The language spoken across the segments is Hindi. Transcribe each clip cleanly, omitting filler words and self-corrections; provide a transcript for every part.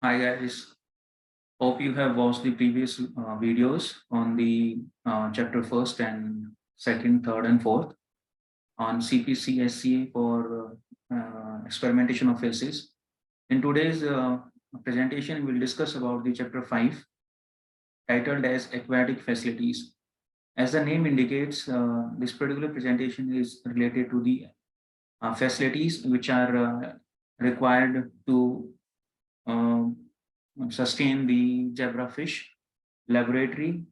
Hi guys, hope you have watched the previous videos on the chapter first and second, third and fourth on CPC SCA for experimentation of phases. In today's presentation, we'll discuss about the chapter 5 titled as aquatic facilities. As the name indicates, this particular presentation is related to the facilities which are required to uh, sustain the zebrafish laboratory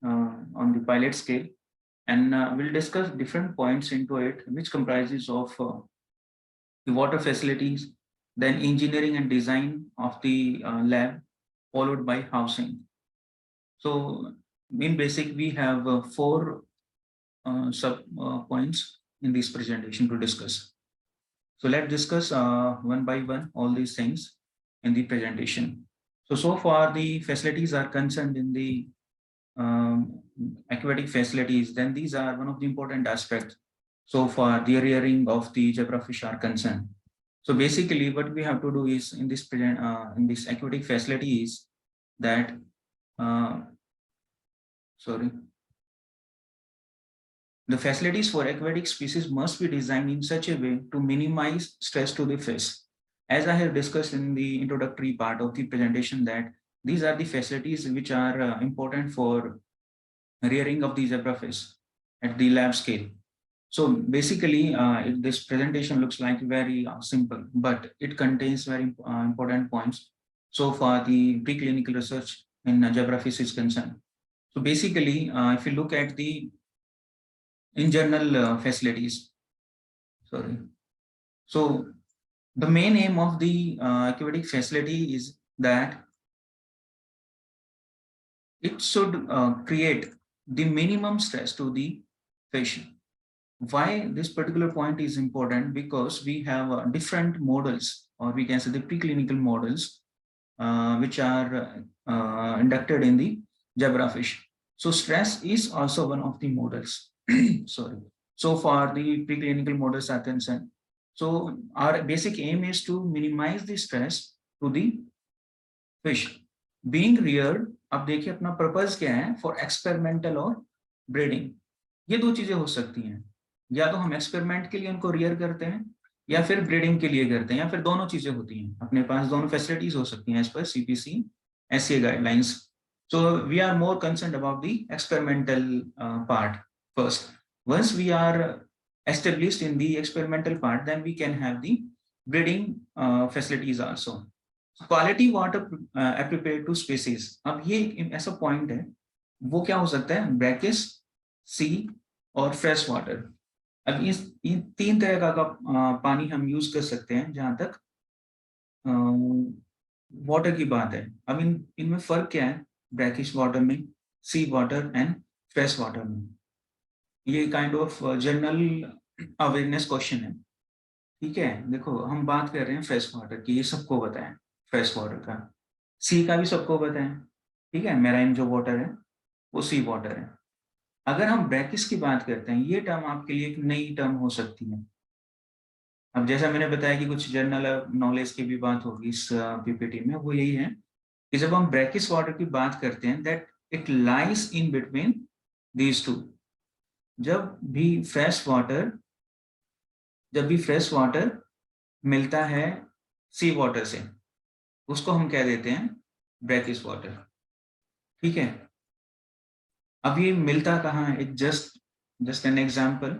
on the pilot scale, and we'll discuss different points into it, which comprises of the water facilities, then engineering and design of the lab, followed by housing. So in basic, we have four sub points in this presentation to discuss. So let's discuss one by one all these things in the presentation. So far the facilities are concerned in the aquatic facilities, then these are one of the important aspects so far the rearing of the zebrafish are concerned. So basically what we have to do is in this aquatic facilities that the facilities for aquatic species must be designed in such a way to minimize stress to the fish. As I have discussed in the introductory part of the presentation, that these are the facilities which are important for rearing of the zebrafish at the lab scale. So basically, this presentation looks like very simple, but it contains very important points. So far, the preclinical research in zebrafish is concerned. So basically, if you look at the in general facilities, so the main aim of the aquatic facility is that it should create the minimum stress to the fish. Why this particular point is important? Because we have different models, or we can say the preclinical models, which are inducted in the zebrafish. So stress is also one of the models. So far the preclinical models are concerned. So our basic aim is to minimize the stress to the fish being reared. अब देखिए अपना पर्पस क्या है, फॉर एक्सपेरिमेंटल और ब्रीडिंग. ये दो चीजें हो सकती हैं, या तो हम एक्सपेरिमेंट के लिए उनको रियर करते हैं या फिर ब्रीडिंग के लिए करते हैं, या फिर दोनों चीजें होती हैं. अपने पास दोनों फैसिलिटीज हो सकती हैं as per CPC SA guidelines. So we are more concerned about the experimental part first. Once we are established in the experimental part, then we can have the breeding facilities also. Quality water appropriate to species. अब ये एक ऐसा पॉइंट है, वो क्या हो सकता है, ब्रैकिस, सी और फ्रेश वाटर. अब ये तीन तरह का पानी हम यूज कर सकते हैं जहां तक वाटर की बात है. अब इनमें फर्क क्या है, ब्रैकिश वाटर में, सी वाटर एंड फ्रेश वाटर में. ये kind of general awareness question है. ठीक है, देखो हम बात कर रहे हैं फ्रेश वाटर की, ये सबको पता है फ्रेश वाटर का. सी का भी सबको पता है. ठीक है, मेराइन जो वाटर है वो सी वाटर है. अगर हम ब्रैकिस की बात करते हैं, ये टर्म आपके लिए एक नई टर्म हो सकती है. अब जैसा मैंने बताया कि कुछ जनरल नॉलेज की भी बात होगी इस पीपीटी में, वो यही है कि जब हम ब्रैकिस वाटर की बात करते हैं, that it lies in between these two. जब भी फ्रेश वाटर मिलता है सी वाटर से, उसको हम कह देते हैं ब्रैकिस वाटर. ठीक है, अब ये मिलता कहाँ है, एक जस्ट एन एग्जांपल.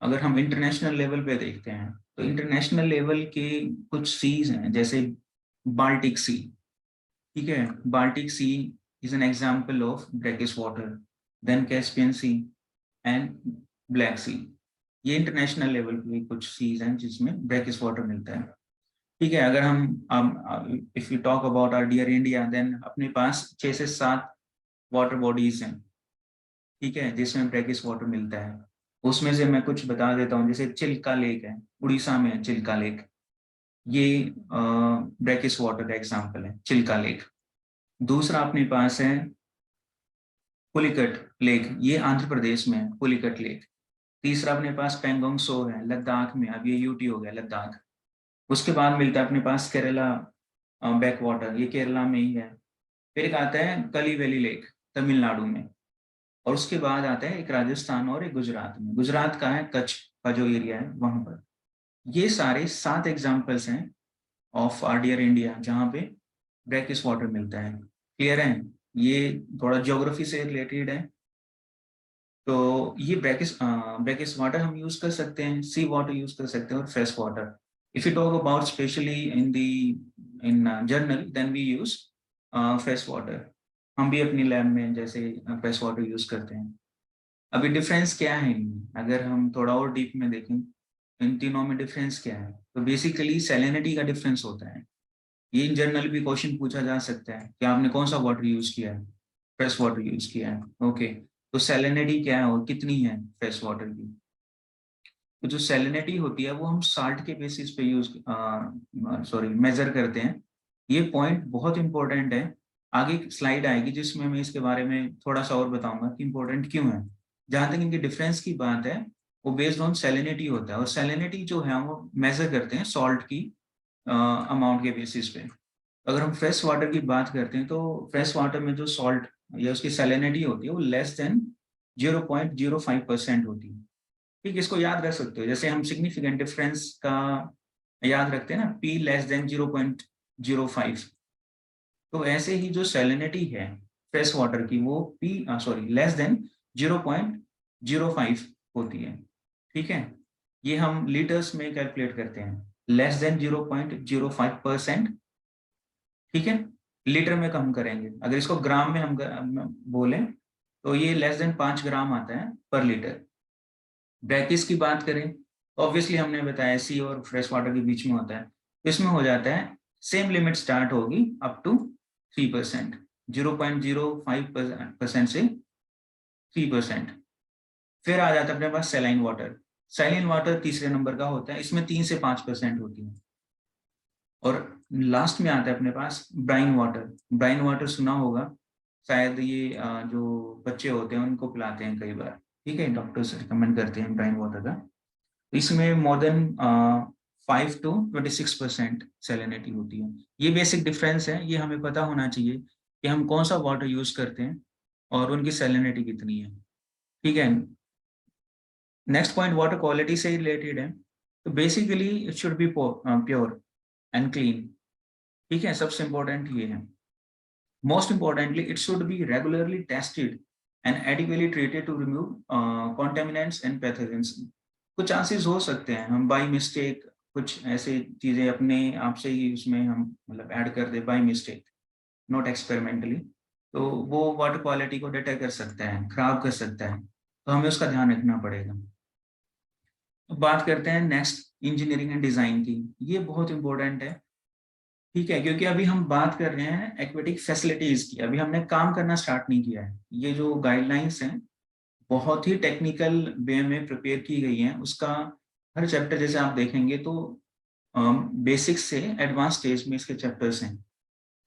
अगर हम इंटरनेशनल लेवल पे देखते हैं, तो इंटरनेशनल लेवल के कुछ सीज हैं, जैसे बाल्टिक सी. ठीक है, Baltic Sea is an example of brackish water. Then Caspian Sea and Black Sea. ये इंटरनेशनल लेवल पे कुछ सीज हैं जिसमें ब्रैकिस वाटर मिलता है. ठीक है, अगर हम if you talk about our dear India, then अपने पास 6 से 7 वाटर बॉडीज हैं. ठीक है, जिसमें ब्रैकिस वाटर मिलता है. उसमें से मैं कुछ बता देता हूँ. जैसे चिल्का लेक है, उड़ीसा में है चिल्का लेक. ये ब्रैकिस वाटर का एग्जाम्पल है, चिल्का लेक. दूसरा अपने पास है पुलिकट लेक, ये आंध्र प्रदेश में है, पुलिकट लेक. तीसरा अपने पास पेंगोंग सो है लद्दाख में. अब ये यूटी हो गया लद्दाख. उसके बाद मिलता है अपने पास केरला बैक वाटर, ये केरला में ही है। फिर एक आता है कली वैली लेक तमिलनाडु में, और उसके बाद आता है एक राजस्थान और एक गुजरात में। गुजरात का है कच्छ का जो एरिया है वहां पर। ये सारे 7 एग्जाम्पल्स हैं ऑफ आर डियर इंडिया जहाँ पे ब्रैकिश वाटर मिलता है। क्लियर है? ये थोड़ा ज्योग्राफी से रिलेटेड है। तो ये ब्रैकिश वाटर हम यूज कर सकते हैं, सी वाटर यूज कर सकते हैं और fresh water. If you talk about specially in general then we use fresh water. हम भी अपनी लैब में जैसे फ्रेश वाटर यूज करते हैं। अभी डिफरेंस क्या है इनमें, अगर हम थोड़ा और डीप में देखें इन तीनों में डिफरेंस क्या है, तो बेसिकली सैलिनिटी का डिफरेंस होता है। ये इन जनरल भी क्वेश्चन पूछा जा सकता है कि आपने कौन सा वाटर यूज किया है, फ्रेश वाटर यूज किया है। ओके, तो सैलिनिटी क्या है और कितनी है फ्रेश वाटर की। तो जो सैलिनिटी होती है वो हम साल्ट के बेसिस पे मेजर करते हैं। ये पॉइंट बहुत इंपॉर्टेंट है। आगे स्लाइड आएगी जिसमें मैं इसके बारे में थोड़ा सा और बताऊंगा कि इंपॉर्टेंट क्यों है। जहां तक इनके डिफरेंस की बात है, वो बेस्ड ऑन सैलिनिटी होता है, और सैलिनिटी जो है वो मेजर करते हैं सॉल्ट की अमाउंट के बेसिस पे। अगर हम फ्रेश वाटर की बात करते हैं तो फ्रेश वाटर में जो सॉल्ट या उसकी सैलिनिटी होती है वो लेस देन 0.05% होती है। ठीक, इसको याद रख सकते हो। जैसे हम सिग्निफिकेंट डिफरेंस का याद रखते हैं ना, P लेस देन 0.05, तो ऐसे ही जो सैलिनिटी है फ्रेश वाटर की वो लेस देन 0.05 होती है। ठीक है, ये हम लीटर्स में कैलकुलेट करते हैं, लेस देन 0.05%। ठीक है, लीटर में कम करेंगे। अगर इसको ग्राम में हम बोले तो ये लेस देन 5 ग्राम आता है पर लीटर। ब्रैकिस की बात करें तो ऑब्वियसली हमने बताया सी और फ्रेश वाटर के बीच में होता है, तो इसमें हो जाता है सेम लिमिट स्टार्ट होगी अप टू 3%, 0.05% से 3%। फिर आ जाता है अपने पास सैलाइन वाटर। सैलाइन वाटर तीसरे नंबर का होता है, इसमें 3 से 5% होती है। और लास्ट में आता है अपने पास ब्राइन वाटर। ब्राइन वाटर सुना होगा शायद, ये जो बच्चे होते हैं उनको पिलाते हैं कई बार। ठीक है, डॉक्टर्स रिकमेंड करते हैं ब्राइन वाटर का। इसमें मोर देन 5 to 26% सैलिनिटी होती है। ये बेसिक डिफरेंस है, ये हमें पता होना चाहिए कि हम कौन सा वाटर यूज करते हैं और उनकी सैलिनिटी कितनी है। ठीक है, नेक्स्ट पॉइंट वाटर क्वालिटी से रिलेटेड है। तो basically it should be pure and clean. ठीक है, सबसे इंपॉर्टेंट ये है। Most importantly it should be regularly tested and adequately treated to remove contaminants and pathogens. कुछ चांसेस हो सकते हैं हम बाय मिस्टेक कुछ ऐसे चीजें अपने आप से ही उसमें हम मतलब ऐड कर दे बाय मिस्टेक, नॉट एक्सपेरिमेंटली, तो वो वाटर क्वालिटी को डिटेक्ट कर सकता है, खराब कर सकता है, तो हमें उसका ध्यान रखना पड़ेगा। तो बात करते हैं नेक्स्ट इंजीनियरिंग एंड डिजाइन की। ये बहुत इंपॉर्टेंट है। ठीक है, क्योंकि अभी हम बात कर रहे हैं एक्वेटिक फैसिलिटीज की, अभी हमने काम करना स्टार्ट नहीं किया है। ये जो गाइडलाइंस हैं बहुत ही टेक्निकल वे में प्रिपेयर की गई हैं। उसका हर चैप्टर जैसे आप देखेंगे तो बेसिक से एडवांस स्टेज में इसके चैप्टर्स हैं।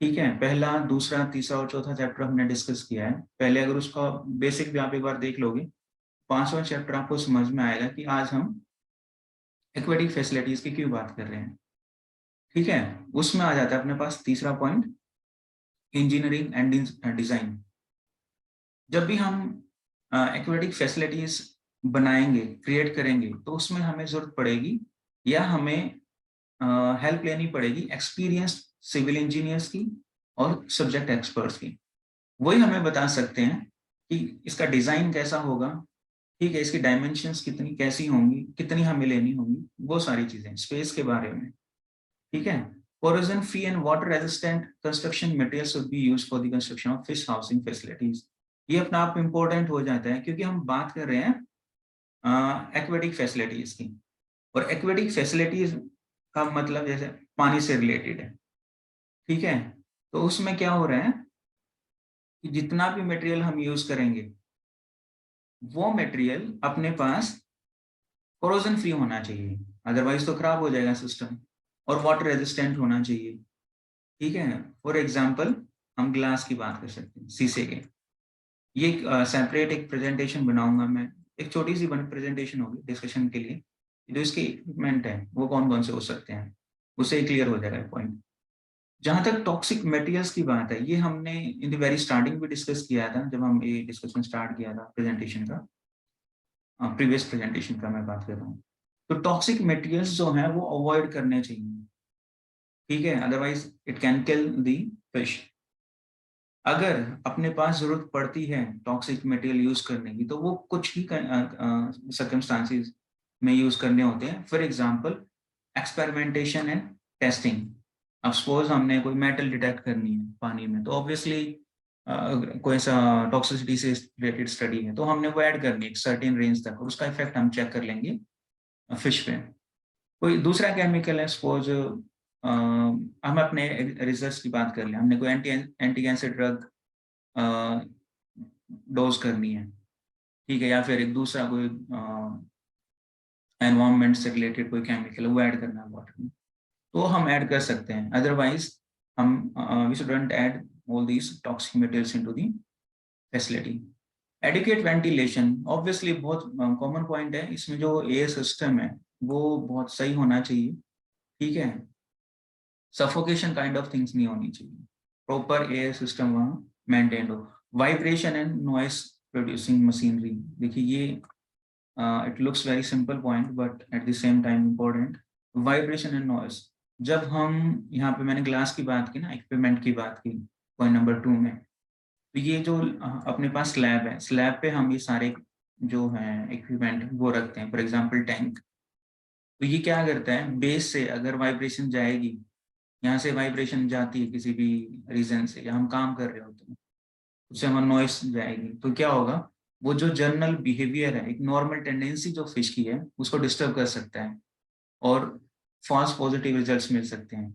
ठीक है, पहला, दूसरा, तीसरा और चौथा चैप्टर हमने डिस्कस किया है पहले। अगर उसका बेसिक भी आप एक बार देख लोगे, 5वां चैप्टर आपको समझ में आएगा कि आज हम एक्वेटिक फैसिलिटीज की क्यों बात कर रहे हैं। ठीक है, उसमें आ जाता है अपने पास तीसरा पॉइंट, इंजीनियरिंग एंड डिजाइन। जब भी हम एक्वेटिक फैसिलिटीज बनाएंगे, क्रिएट करेंगे, तो उसमें हमें जरूरत पड़ेगी या हमें हेल्प लेनी पड़ेगी एक्सपीरियंस्ड सिविल इंजीनियर्स की और सब्जेक्ट एक्सपर्ट्स की। वही हमें बता सकते हैं कि इसका डिजाइन कैसा होगा। ठीक है, इसकी डायमेंशंस कितनी कैसी होंगी, कितनी हमें लेनी होंगी, वो सारी चीजें स्पेस के बारे में। ठीक है, corrosion free and water resistant construction materials should be used for the construction of fish housing facilities। ये अपना आप इम्पोर्टेंट हो जाता है क्योंकि हम बात कर रहे हैं एक्वेटिक फैसिलिटीज की, और एक्वेटिक फैसिलिटीज का मतलब जैसे पानी से रिलेटेड है। ठीक है, तो उसमें क्या हो रहा है कि जितना भी मटेरियल हम यूज करेंगे वो मटेरियल अपने पास कोरोजन फ्री होना चाहिए, अदरवाइज तो खराब हो जाएगा सिस्टम, और वाटर रेजिस्टेंट होना चाहिए। ठीक है, फॉर एग्जाम्पल हम ग्लास की बात कर सकते हैं, शीशे के। ये सेपरेट एक प्रेजेंटेशन बनाऊंगा मैं, एक छोटी सी प्रेजेंटेशन होगी डिस्कशन के लिए। जो इसके इक्विपमेंट है वो कौन कौन से हो सकते हैं, उससे क्लियर हो जाएगा पॉइंट। जहां तक टॉक्सिक मटेरियल्स की बात है, ये हमने इन द वेरी स्टार्टिंग भी डिस्कस किया था, जब हम ये डिस्कशन स्टार्ट किया था प्रेजेंटेशन का, प्रीवियस प्रेजेंटेशन का मैं बात कर रहा हूँ। तो टॉक्सिक मटेरियल्स जो हैं वो अवॉइड करने चाहिए, ठीक है, otherwise it can kill the fish. अगर अपने पास जरूरत पड़ती है टॉक्सिक मटेरियल यूज करने की, तो वो कुछ ही सर्कमस्टांसिस में यूज करने होते हैं। For example experimentation and testing. अब सपोज हमने कोई मेटल डिटेक्ट करनी है पानी में, तो ऑब्वियसली कोई सा टॉक्सिसिटी से रिलेटेड स्टडी है, तो हमने वो ऐड करनी है एक सर्टेन रेंज तक, और उसका इफेक्ट हम चेक कर लेंगे फिश पे। कोई दूसरा केमिकल है, सपोज हम अपने रिसर्च की बात कर लें, हमने कोई एंटी कैंसर ड्रग डोज करनी है, ठीक है, या फिर एक दूसरा कोई एनवायरमेंट से रिलेटेड कोई केमिकल वो ऐड करना है वाटर में, तो हम ऐड कर सकते हैं। अदरवाइज हम we shouldn't add all these toxic materials into the facility. Adequate ventilation obviously बहुत कॉमन पॉइंट है, इसमें जो एयर सिस्टम है वो बहुत सही होना चाहिए, ठीक है, सफोकेशन काइंड ऑफ थिंग्स नहीं होनी चाहिए, प्रॉपर एयर सिस्टम वहाँ मेंटेन हो। Vibration and noise producing machinery, देखिए ये it looks very simple point but at the same time important. Vibration and noise, जब हम यहाँ पे मैंने ग्लास की बात की ना, इक्विपमेंट की बात की पॉइंट नंबर 2 में, तो ये जो अपने पास स्लैब है, स्लैब पे हम ये सारे जो हैं इक्विपमेंट वो रखते हैं, फॉर एग्जांपल टैंक। तो ये क्या करता है, बेस से अगर वाइब्रेशन जाएगी, यहाँ से वाइब्रेशन जाती है किसी भी रीजन से, या हम काम कर रहे होते हैं, उससे हमारा नॉइस जाएगी, तो क्या होगा, वो जो जनरल बिहेवियर है, एक नॉर्मल टेंडेंसी जो फिश की है, उसको डिस्टर्ब कर सकता है और फॉल्स पॉजिटिव रिजल्ट्स मिल सकते हैं,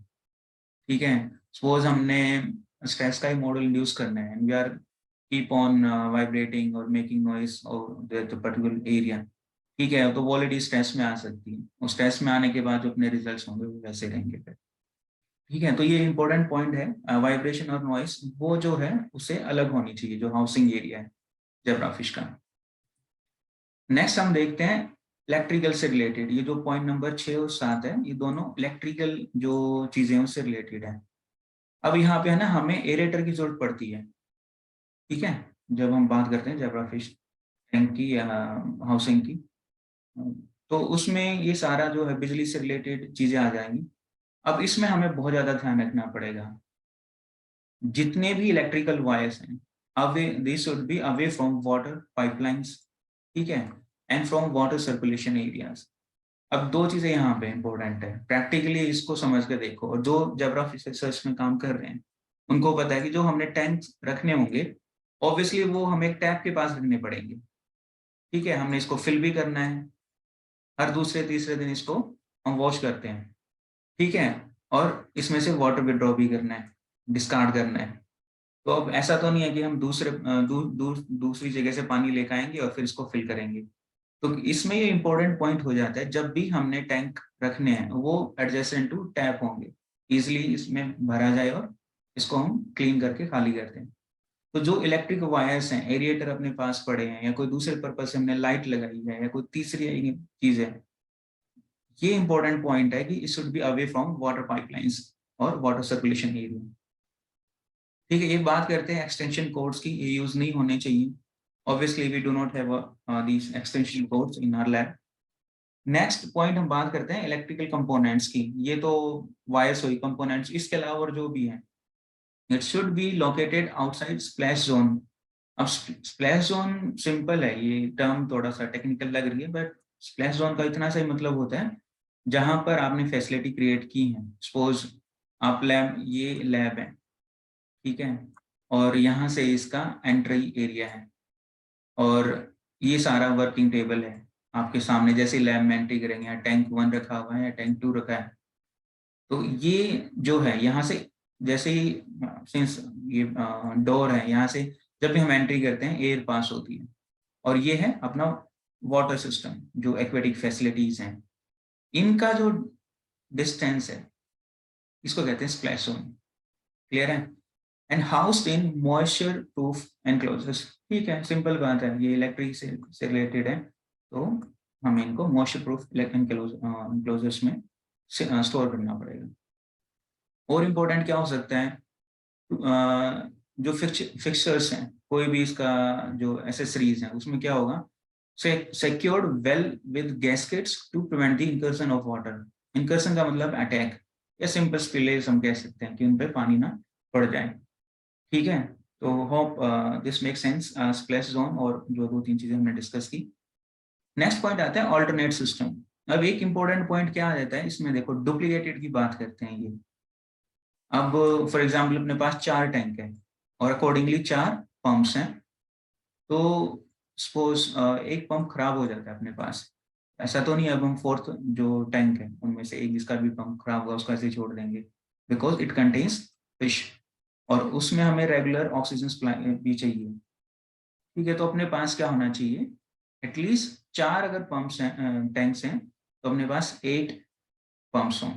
ठीक है। सपोज हमने स्ट्रेस का ही मॉडल इंड्यूस करना है, we are keep on vibrating और मेकिंग नॉइस और दैट पर्टिकुलर एरिया, ठीक है, तो वो ऑलरेडी स्ट्रेस में आ सकती है, और स्ट्रेस में आने के बाद जो अपने रिजल्ट्स होंगे वो वैसे रहेंगे फिर, ठीक है। तो ये इंपॉर्टेंट पॉइंट है, वाइब्रेशन और नॉइस वो जो है उससे अलग होनी चाहिए जो हाउसिंग एरिया है जेब्राफिश का। नेक्स्ट हम देखते हैं इलेक्ट्रिकल से रिलेटेड, ये जो पॉइंट नंबर 6 और 7 है, ये दोनों इलेक्ट्रिकल जो चीजें हैं उससे रिलेटेड है। अब यहाँ पे है ना, हमें एरेटर की जरूरत पड़ती है, ठीक है, जब हम बात करते हैं जेब्राफिश टैंक की या हाउसिंग की, तो उसमें ये सारा जो है बिजली से रिलेटेड चीजें आ जाएंगी। अब इसमें हमें बहुत ज्यादा ध्यान रखना पड़ेगा, जितने भी इलेक्ट्रिकल वायर्स हैं, away they should be away from water pipelines, ठीक है, and from water circulation areas. अब दो चीजें यहाँ पे इंपॉर्टेंट है, प्रैक्टिकली इसको समझ के देखो, और जो जेब्राफिश रिसर्च में काम कर रहे हैं उनको पता है कि जो हमने टैंक रखने होंगे, ऑब्वियसली वो हमें एक टैप के पास रखने पड़ेंगे, ठीक है, हमने इसको फिल भी करना है, हर दूसरे तीसरे दिन इसको हम वॉश करते हैं, ठीक है, और इसमें से वाटर विड्रॉ भी करना है, डिस्कार्ड करना है। तो अब ऐसा तो नहीं है कि हम दूसरी जगह से पानी लेकर आएंगे और फिर इसको फिल करेंगे। तो इसमें ये इंपॉर्टेंट पॉइंट हो जाता है, जब भी हमने टैंक रखने हैं वो एडजेसेंट टू टैप होंगे, इजिली इसमें भरा जाए और इसको हम क्लीन करके खाली करते हैं। तो जो इलेक्ट्रिक वायर्स हैं, एरिएटर अपने पास पड़े हैं, या कोई दूसरे पर्पज से हमने लाइट लगाई है, या कोई तीसरी चीज है, ये इंपॉर्टेंट पॉइंट है कि it should be away from water pipelines और वाटर सर्कुलेशन एरिया, ठीक है। ये बात करते हैं एक्सटेंशन कोड्स की, ये यूज नहीं होने चाहिए, obviously we do not have these extension cords in our lab. Next point हम बात करते हैं इलेक्ट्रिकल कंपोनेंट्स की, ये तो वायर्स हुई कंपोनेंट्स, इसके अलावा और जो भी है, it should be located outside splash zone. अब स्प्लैश जोन सिंपल है, ये टर्म थोड़ा सा टेक्निकल लग रही है, बट स्प्लैश जोन का इतना सा मतलब होता है जहां पर आपने फैसिलिटी क्रिएट की है, सपोज आप लैब, ये लैब है, ठीक है, और यहाँ से इसका एंट्री एरिया है, और ये सारा वर्किंग टेबल है आपके सामने, जैसे लैब में एंट्री करेंगे, यहाँ टैंक 1 रखा हुआ है या टैंक 2 रखा है, तो ये जो है यहाँ से, जैसे ही सिंस ये डोर है, यहाँ से जब भी हम एंट्री करते हैं एयर पास होती है, और ये है अपना वाटर सिस्टम, जो एक्वेटिक फैसिलिटीज हैं, इनका जो डिस्टेंस है इसको कहते हैं स्प्लैश जोन, क्लियर है। And housed in moisture proof enclosures, ठीक है, सिंपल बात है, ये इलेक्ट्रिक से रिलेटेड है, तो हमें इनको मॉइस्चर प्रूफ एनक्लोजर्स में स्टोर करना पड़ेगा। और इम्पोर्टेंट क्या हो सकता है, जो फिक्सचर्स हैं, कोई भी इसका जो एसेसरीज है उसमें क्या होगा, secured well with gaskets to prevent the incursion of water. incursion का मतलब अटैक या सिंपल स्पिलेज हम कह सकते हैं कि उन पे पानी ना पड़ जाए। ठीक है, तो hope this make sense. Splash zone और जो 2-3 चीजें हमने डिस्कस की। नेक्स्ट पॉइंट आता है ऑल्टरनेट सिस्टम। अब एक इंपॉर्टेंट पॉइंट क्या आ जाता है इसमें, देखो डुप्लीकेटेड की बात करते हैं ये। अब फॉर एग्जाम्पल अपने पास 4 टैंक है और अकॉर्डिंगली 4 पंप्स हैं, तो सपोज एक पंप खराब हो जाता है अपने पास, ऐसा तो नहीं अब हम फोर्थ जो टैंक है उनमें से एक जिसका भी पंप खराब हुआ उसको ऐसे ही छोड़ देंगे, बिकॉज इट कंटेन्स फिश और उसमें हमें रेगुलर ऑक्सीजन सप्लाई भी चाहिए। ठीक है, तो अपने पास क्या होना चाहिए, एटलीस्ट 4 अगर पंप्स हैं, टैंक्स हैं, तो अपने पास 8 पंप्स हों।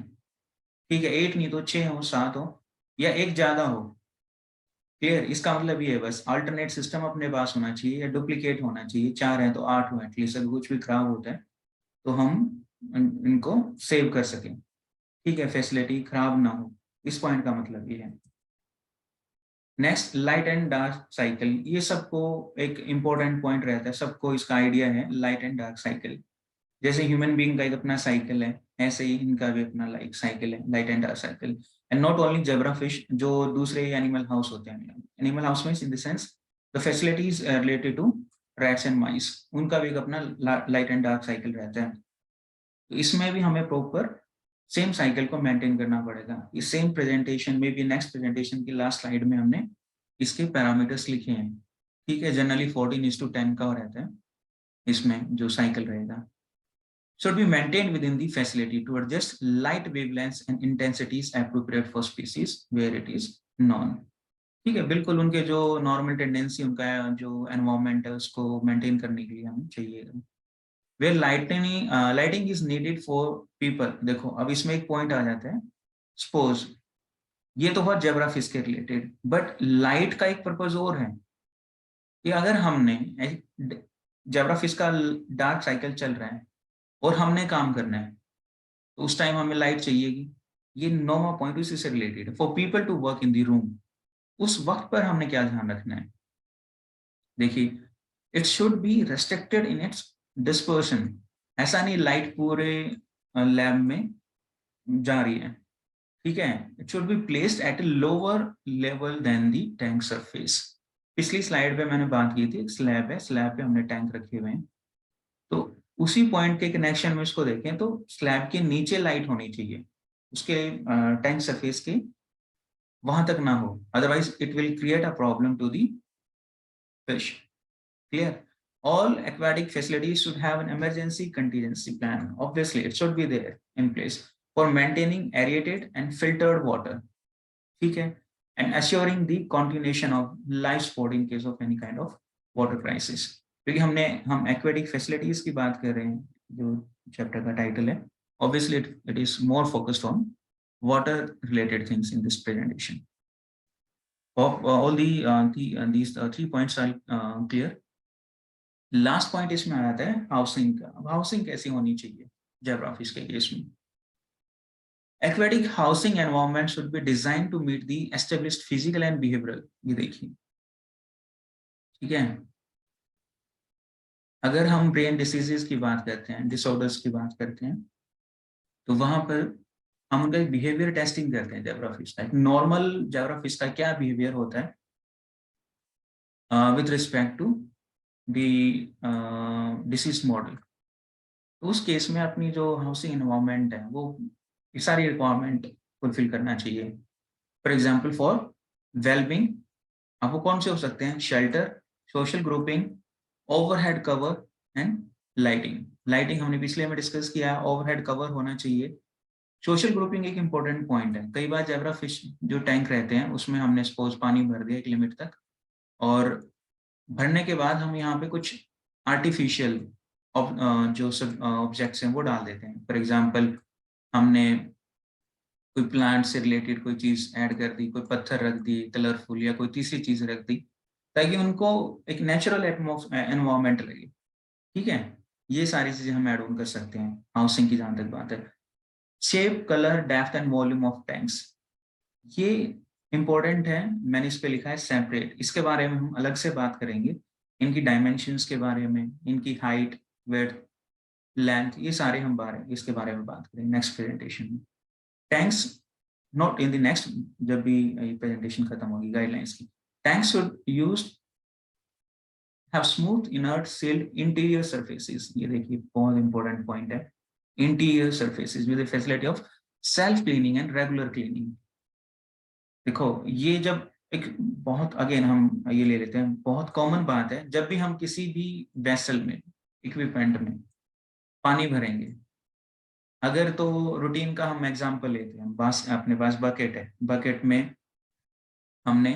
ठीक है, 8 नहीं तो 6 हो, 7 हो, या एक ज्यादा हो। क्लियर, इसका मतलब ये है बस अल्टरनेट सिस्टम अपने पास होना चाहिए या डुप्लीकेट होना चाहिए। 4 है तो 8 हो एटलीस्ट, अगर कुछ भी खराब होता है तो हम इनको सेव कर सकें। ठीक है, फैसिलिटी खराब ना हो, इस पॉइंट का मतलब ये है। Next, light and dark cycle, ये सबको एक इंपॉर्टेंट पॉइंट रहता है, सबको इसका आइडिया है लाइट एंड डार्क साइकिल। जैसे ह्यूमन बीइंग का एक अपना साइकिल है, ऐसे ही इनका भी अपना लाइक साइकिल है, light and dark cycle. And not only zebra fish, जो दूसरे एनिमल हाउस होते हैं, animal house means in the sense the facilities related to rats and mice, उनका भी एक अपना लाइट एंड डार्क साइकिल रहता है। तो इसमें भी हमें प्रॉपर सेम साइकिल को मेंटेन करना पड़ेगा। इस सेम प्रेजेंटेशन में भी, नेक्स्ट प्रेजेंटेशन की लास्ट स्लाइड में हमने इसके पैरामीटर्स लिखे हैं। ठीक है, जनरली 14:10 का रहता है इसमें जो साइकिल रहेगा। Should be maintained within the facility to adjust light wavelengths and intensities appropriate for species where it is known. ठीक है, बिल्कुल उनके जो नॉर्मल टेंडेंसी, उनका जो एनवायरमेंट है उसको मेंटेन करने के लिए हमें चाहिए। Where lighting is needed for people, देखो अब इसमें एक पॉइंट आ जाता है। सपोज ये तो हुआ जेब्रा फिश के रिलेटेड, बट लाइट का एक पर्पज और है कि अगर हमने जेब्रा फिश का डार्क साइकिल चल रहा है और हमने काम करना है, तो उस टाइम हमें लाइट चाहिएगी। ये 9वां पॉइंट उसी से रिलेटेड है। For people to work in the room, उस वक्त पर हमने क्या ध्यान रखना है, देखिए it should be restricted in its dispersion. ऐसा नहीं लाइट पूरे लैब में जा रही है। ठीक है, it should be placed at a lower level than the tank surface. पिछली स्लाइड पे मैंने बात की थी, स्लैब है, स्लैब पे हमने टैंक रखे हुए हैं, तो उसी पॉइंट के कनेक्शन में इसको देखें तो स्लैब के नीचे लाइट होनी चाहिए, उसके टैंक सरफेस के वहां तक ना हो, otherwise it will create a problem to the fish. Clear, all aquatic facilities should have an emergency contingency plan. Obviously it should be there in place for maintaining aerated and filtered water. ठीक है, and assuring the continuation of life support in case of any kind of water crisis. क्योंकि हम aquatic facilities की बात कर रहे हैं, जो चैप्टर का टाइटल है, obviously it is more focused on water related things in this presentation. All these 3 points are clear. Last point इसमें आ जाता है हाउसिंग का। अब हाउसिंग कैसी होनी चाहिए जेब्रा फिश के केस में? Aquatic housing environment should be design to meet the established physical and behavioural. ये देखिए, ठीक है, अगर हम ब्रेन डिसीजेस की बात करते हैं, डिसऑर्डर्स की बात करते हैं, तो वहां पर हम उनका बिहेवियर टेस्टिंग करते हैं जेब्रा फिश का। नॉर्मल जेब्रा फिश का क्या बिहेवियर होता है with respect to the disease model. तो उस केस में अपनी जो हाउसिंग एनवायरनमेंट है वो सारी रिक्वायरमेंट फुलफिल करना चाहिए। फॉर एग्जाम्पल फॉर वेलबिंग, अब वो कौन से हो सकते हैं? Shelter, social grouping, overhead cover and lighting. Lighting हमने पिछले में डिस्कस किया है, ओवरहेड कवर होना चाहिए। सोशल ग्रुपिंग एक इंपॉर्टेंट पॉइंट है। कई बार जेब्रा फिश जो टैंक रहते हैं उसमें हमने सपोज पानी भर दिया एक लिमिट तक, और भरने के बाद हम यहाँ पे कुछ आर्टिफिशियल जो सब ऑब्जेक्ट्स हैं वो डाल देते हैं। फॉर एग्जाम्पल हमने कोई प्लांट से रिलेटेड कोई चीज ऐड कर दी, कोई पत्थर रख दी कलरफुल, या कोई तीसरी चीज रख दी, ताकि उनको एक नेचुरल एनवायरमेंट लगे। ठीक है, ये सारी चीजें हम ऐड ऑन कर सकते हैं हाउसिंग की जहां तक बात है। Shape, colour, depth and volume of tanks, ये इंपॉर्टेंट है, मैंने इस पे लिखा है सेपरेट, इसके बारे में हम अलग से बात करेंगे, इनकी डायमेंशंस के बारे में, इनकी हाइट, विड्थ, लेंथ, ये सारे हम इसके बारे में बात करेंगे नेक्स्ट प्रेजेंटेशन में। Tanks not in the next, जब भी ये प्रेजेंटेशन खत्म होगी गाइडलाइंस की। Tanks should use have smooth inert sealed interior surfaces, ये देखिए बहुत इंपॉर्टेंट पॉइंट है, interior surfaces with the facility of self cleaning and regular cleaning. देखो ये जब एक बहुत, अगेन हम ये ले लेते हैं, बहुत कॉमन बात है, जब भी हम किसी भी वेसल में, इक्विपमेंट में पानी भरेंगे, अगर तो रूटीन का हम एग्जांपल लेते हैं, अपने पास बकेट है, बकेट में हमने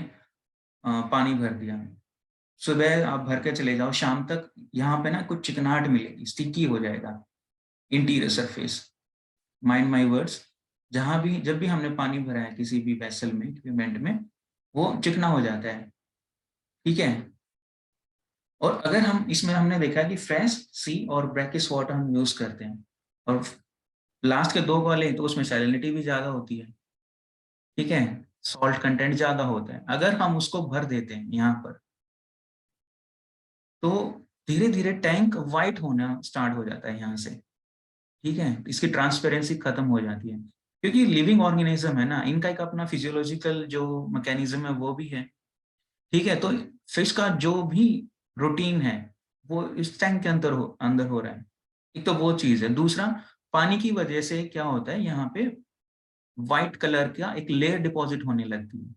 पानी भर दिया, सुबह आप भर के चले जाओ, शाम तक यहाँ पे ना कुछ चिकनाहट मिलेगी, स्टिकी हो जाएगा interior surface, mind my words, जहां भी जब भी हमने पानी भरा है किसी भी वेसल में, इक्विपमेंट में, वो चिकना हो जाता है, ठीक है। और अगर हम इसमें हमने देखा कि फ्रेश सी और ब्रैकिश वाटर हम यूज करते हैं, और लास्ट के दो वाले तो उसमें सैलिनिटी भी ज्यादा होती है, ठीक है, सॉल्ट कंटेंट ज्यादा होता है, अगर हम उसको भर देते हैं यहाँ पर, तो धीरे धीरे टैंक वाइट होना स्टार्ट हो जाता है यहाँ से, ठीक है, इसकी ट्रांसपेरेंसी खत्म हो जाती है, क्योंकि लिविंग ऑर्गेनिज्म है ना, इनका एक अपना फिजियोलॉजिकल जो मैकेनिज्म है वो भी है, ठीक है। तो फिश का जो भी रूटीन है वो इस टैंक के अंदर हो रहा है, एक तो वो चीज है। दूसरा, पानी की वजह से क्या होता है, यहाँ पे व्हाइट कलर का एक लेयर डिपॉजिट होने लगती है,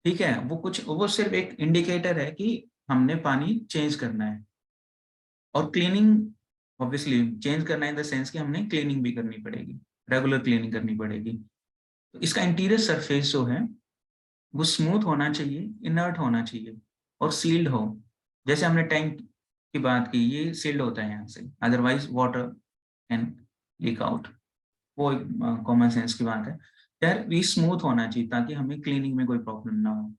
ठीक है, वो सिर्फ एक इंडिकेटर है कि हमने पानी चेंज करना है, और क्लीनिंग ऑब्वियसली चेंज करना है इन द सेंस कि हमने क्लीनिंग भी करनी पड़ेगी, रेगुलर क्लीनिंग करनी पड़ेगी। तो इसका इंटीरियर सरफेस जो है वो स्मूथ होना चाहिए, इनर्ट होना चाहिए, और सील्ड हो, जैसे हमने टैंक की बात की, ये सील्ड होता है यहाँ से, otherwise water can leak out, वो कॉमन सेंस की बात है। यार ये स्मूथ होना चाहिए ताकि हमें क्लीनिंग में कोई प्रॉब्लम ना हो,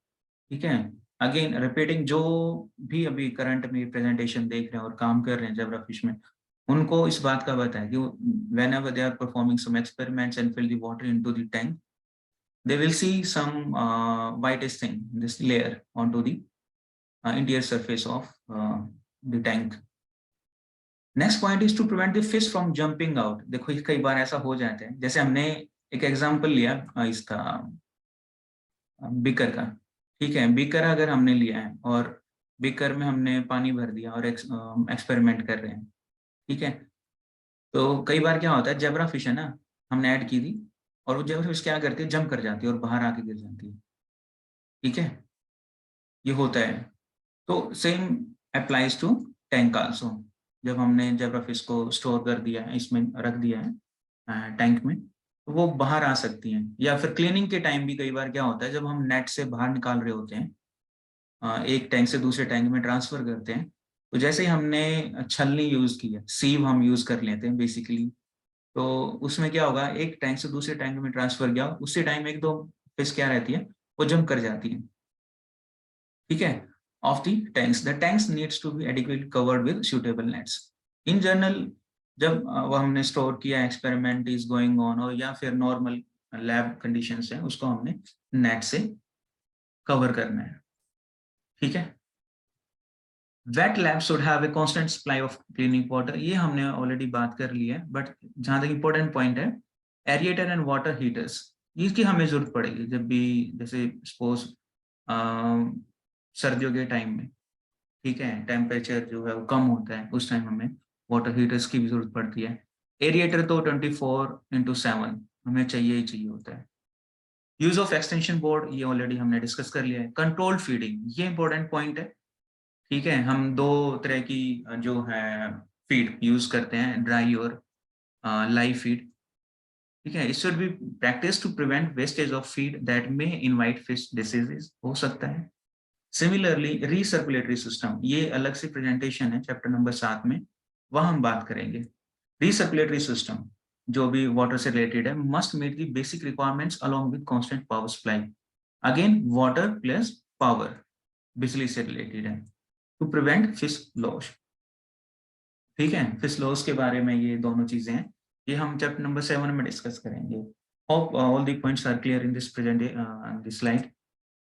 ठीक है। अगेन रिपीटिंग, जो भी अभी करंट में प्रेजेंटेशन देख रहे हैं और काम कर रहे हैं जेब्रा फिश में, उनको इस बात का पता है कि whenever they are performing some experiments and fill the water into the tank, they will see some whitish thing, this layer onto the interior surface of the tank. Next point is to prevent the fish from jumping out. देखो ये कई बार ऐसा हो जाता है, जैसे हमने एक एग्जांपल लिया इसका बीकर का, ठीक है, बीकर अगर हमने लिया है और बीकर में हमने पानी भर दिया और एक्सपेरिमेंट कर रहे हैं, ठीक है, तो कई बार क्या होता है, जेब्रा फिश है ना, हमने ऐड की थी, और वो जेब्रा फिश क्या करती है, जंप कर जाती है और बाहर आके गिर जाती है, ठीक है, ये होता है। तो same applies to tank also, जब हमने जेब्रा फिश को स्टोर कर दिया है, इसमें रख दिया है टैंक में, तो वो बाहर आ सकती हैं, या फिर क्लीनिंग के टाइम भी कई बार क्या होता है, जब हम नेट से बाहर निकाल रहे होते हैं, एक टैंक से दूसरे टैंक में ट्रांसफर करते हैं, तो जैसे ही हमने छलनी यूज की है, सीव हम यूज कर लेते हैं बेसिकली, तो उसमें क्या होगा, एक टैंक से दूसरे टैंक में ट्रांसफर किया, उसी टाइम एक दो फिश क्या रहती है, वो जंप कर जाती है, ठीक है, of the tanks needs to be adequately covered with suitable nets. In general, जब वो हमने स्टोर किया, एक्सपेरिमेंट इज गोइंग ऑन, और या फिर नॉर्मल लैब कंडीशंस है, उसको हमने नेट से कवर करना है, ठीक है। Wet lab should have a constant supply of cleaning water, ये हमने ऑलरेडी बात कर ली है, बट जहां तक इंपॉर्टेंट पॉइंट है, एरिएटर एंड वाटर हीटर्स, इसकी हमें जरूरत पड़ेगी जब भी, जैसे सपोज सर्दियों के टाइम में, ठीक है, टेम्परेचर जो है वो कम होता है, उस टाइम हमें वाटर हीटर्स की भी जरूरत पड़ती है। एरिएटर तो 24/7 हमें चाहिए ही चाहिए होता है। यूज ऑफ एक्सटेंशन बोर्ड, ये ऑलरेडी हमने डिस्कस कर लिया है। कंट्रोल्ड फीडिंग, ये इंपॉर्टेंट पॉइंट है, ठीक है, हम दो तरह की जो है फीड यूज करते हैं, ड्राई और लाइव फीड, ठीक है। It should be practice to prevent wastage of feed that may invite fish diseases, हो सकता है। सिमिलरली रीसर्कुलेटरी सिस्टम, ये अलग से प्रेजेंटेशन है चैप्टर नंबर 7 में, वह हम बात करेंगे। रीसर्कुलेटरी सिस्टम जो भी वाटर से रिलेटेड है, must meet the basic requirements along with constant power supply, again water plus power, बिजली से रिलेटेड है, टू प्रिवेंट फिश लॉस, ठीक है। फिश लॉस के बारे में ये दोनों चीजें हैं, ये हम चैप्टर नंबर 7 में डिस्कस करेंगे। Hope all the points are clear in this this slide.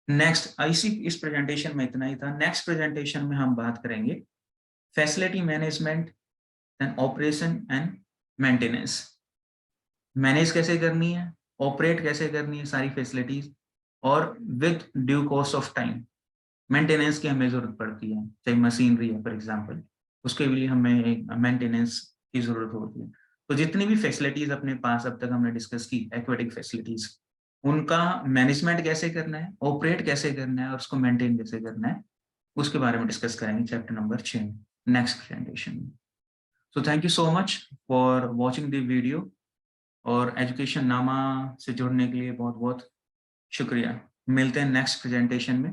Next IC इस प्रेजेंटेशन में इतना ही था. नेक्स्ट प्रेजेंटेशन में हम बात करेंगे facility management and operation and maintenance. Manage कैसे करनी है, ऑपरेट कैसे करनी है सारी फैसिलिटीज, और with due cost of time maintenance की हमें जरूरत पड़ती है. चाहे मशीनरी है फॉर एग्जांपल, उसके लिए हमें मेंटेनेंस की जरूरत होती है. तो जितनी भी फैसिलिटीज अपने पास अब तक हमने डिस्कस की एक्वेटिक फैसिलिटीज, उनका मैनेजमेंट कैसे करना है, ऑपरेट कैसे करना है और उसको मेंटेन कैसे करना है, उसके बारे में डिस्कस करेंगे चैप्टर नंबर 6 नेक्स्ट प्रेजेंटेशन में. So thank you so much for watching the video, और एजुकेशन नामा से जुड़ने के लिए बहुत बहुत शुक्रिया. मिलते हैं नेक्स्ट प्रेजेंटेशन में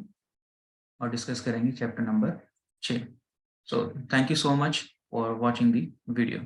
और डिस्कस करेंगे chapter number 6. So thank you so much for watching the video.